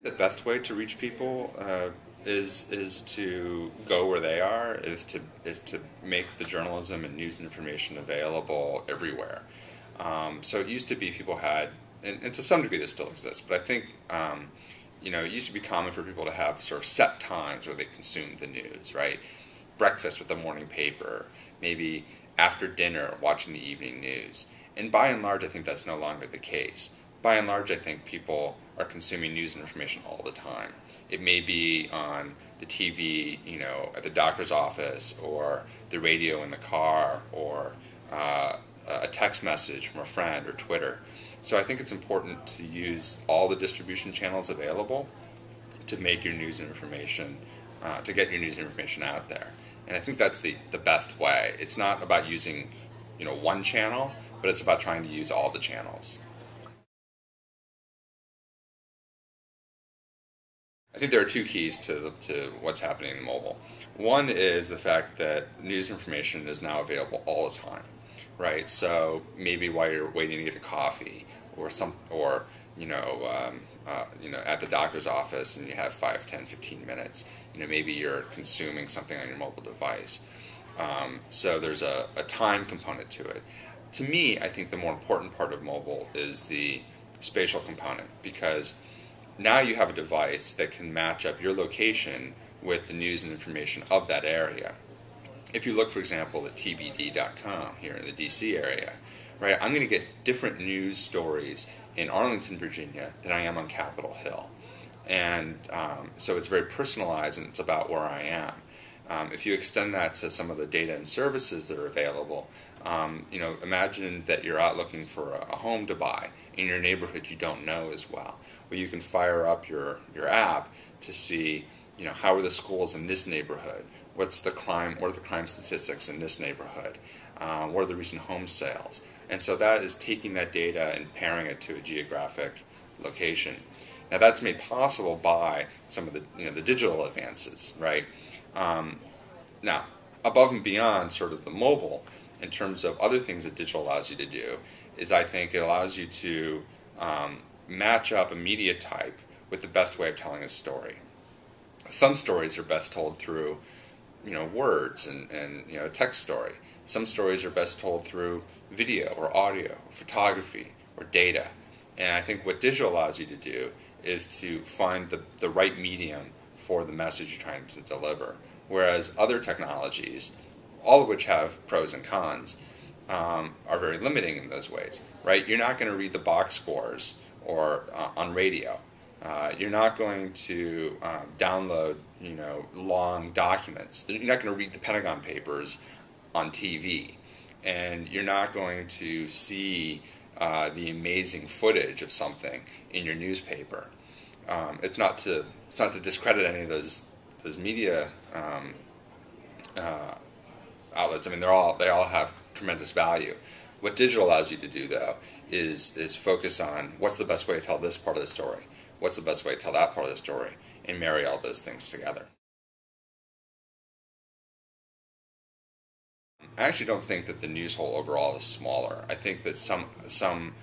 The best way to reach people is to go where they are, is to make the journalism and news and information available everywhere. So it used to be people had, and to some degree this still exists, but I think it used to be common for people to have sort of set times where they consumed the news, right? Breakfast with the morning paper, maybe after dinner watching the evening news. And by and large, I think that's no longer the case. By and large, I think people are consuming news and information all the time. It may be on the TV, at the doctor's office, or the radio in the car, or a text message from a friend, or Twitter. So I think it's important to use all the distribution channels available to make your news and information, to get your news and information out there. And I think that's the best way. It's not about using, one channel, but it's about trying to use all the channels. I think there are two keys to what's happening in mobile. One is the fact that news information is now available all the time, right? So maybe while you're waiting to get a coffee, or at the doctor's office, and you have 5, 10, 15 minutes, maybe you're consuming something on your mobile device. So there's a time component to it. To me, I think the more important part of mobile is the spatial component, because now you have a device that can match up your location with the news and information of that area. If you look, for example, at tbd.com here in the DC area, right, I'm going to get different news stories in Arlington, Virginia than I am on Capitol Hill. And so it's very personalized, and it's about where I am. If you extend that to some of the data and services that are available, imagine that you're out looking for a home to buy in your neighborhood you don't know as well. Well, you can fire up your app to see, how are the schools in this neighborhood? What are the crime statistics in this neighborhood? What are the recent home sales? And so that is taking that data and pairing it to a geographic location. Now that's made possible by some of the digital advances, right? Now, above and beyond sort of the mobile, in terms of other things that digital allows you to do, is I think it allows you to match up a media type with the best way of telling a story. Some stories are best told through, words and a text story. Some stories are best told through video or audio, or photography, or data. And I think what digital allows you to do is to find the right medium for the message you're trying to deliver. Whereas other technologies, all of which have pros and cons, are very limiting in those ways, right? You're not going to read the box scores or on radio. You're not going to download, long documents. You're not going to read the Pentagon Papers on TV, and you're not going to see the amazing footage of something in your newspaper. It's not to discredit any of those media outlets. I mean, they all have tremendous value. What digital allows you to do, though, is focus on what's the best way to tell this part of the story, what's the best way to tell that part of the story, and marry all those things together. I actually don't think that the news hole overall is smaller. I think that some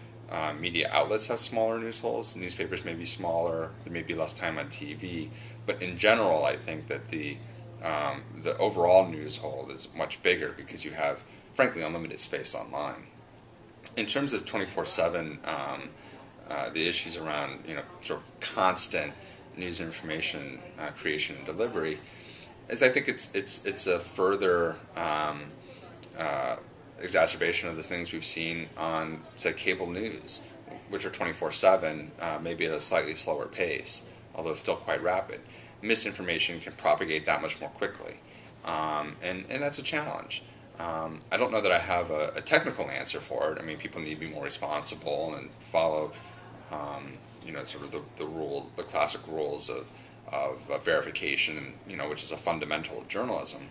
media outlets have smaller news holes. Newspapers may be smaller. There may be less time on TV, but in general, I think that the overall news hole is much bigger because you have, frankly, unlimited space online. In terms of 24/7, the issues around sort of constant news and information creation and delivery, is I think it's a further exacerbation of the things we've seen on, say, cable news, which are 24/7, maybe at a slightly slower pace, although still quite rapid. Misinformation can propagate that much more quickly, and that's a challenge. I don't know that I have a technical answer for it. I mean, people need to be more responsible and follow, sort of the classic rules of verification, which is a fundamental of journalism.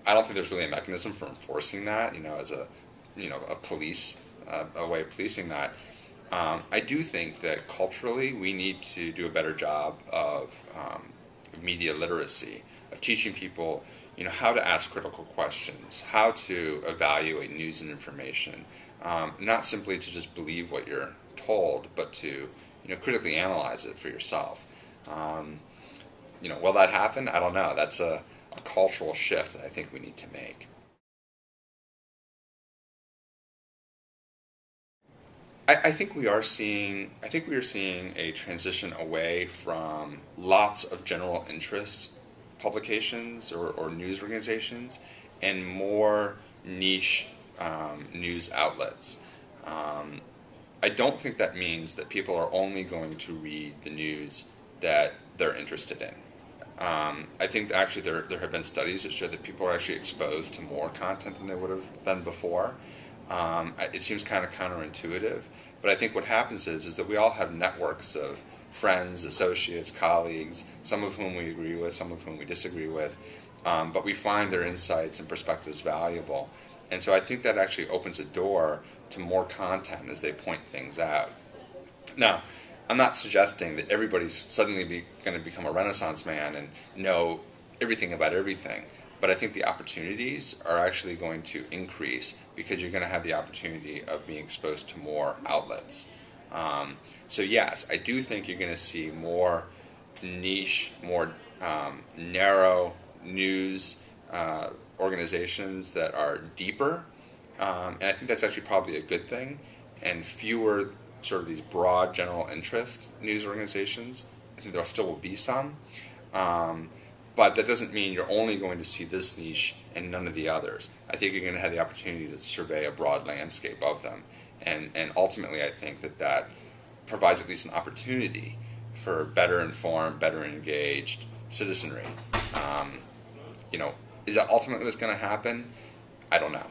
I don't think there's really a mechanism for enforcing that, as a police, a way of policing that. I do think that culturally we need to do a better job of media literacy, of teaching people, how to ask critical questions, how to evaluate news and information, not simply to just believe what you're told, but to critically analyze it for yourself. Will that happen? I don't know. That's a cultural shift that I think we need to make. I think we are seeing. I think we are seeing a transition away from lots of general interest publications or news organizations, and more niche news outlets. Um, I don't think that means that people are only going to read the news that they're interested in. I think actually there have been studies that show that people are actually exposed to more content than they would have been before. It seems kind of counterintuitive, but I think what happens is that we all have networks of friends, associates, colleagues, some of whom we agree with, some of whom we disagree with, but we find their insights and perspectives valuable. And so I think that actually opens a door to more content as they point things out. Now, I'm not suggesting that everybody's suddenly going to become a Renaissance man and know everything about everything, but I think the opportunities are actually going to increase because you're going to have the opportunity of being exposed to more outlets. So yes, I do think you're going to see more niche, more narrow news organizations that are deeper, and I think that's actually probably a good thing, and fewer sort of these broad general interest news organizations. I think there still will be some, but that doesn't mean you're only going to see this niche and none of the others. I think you're going to have the opportunity to survey a broad landscape of them, and ultimately I think that provides at least an opportunity for better informed, better engaged citizenry. Is that ultimately what's going to happen? I don't know.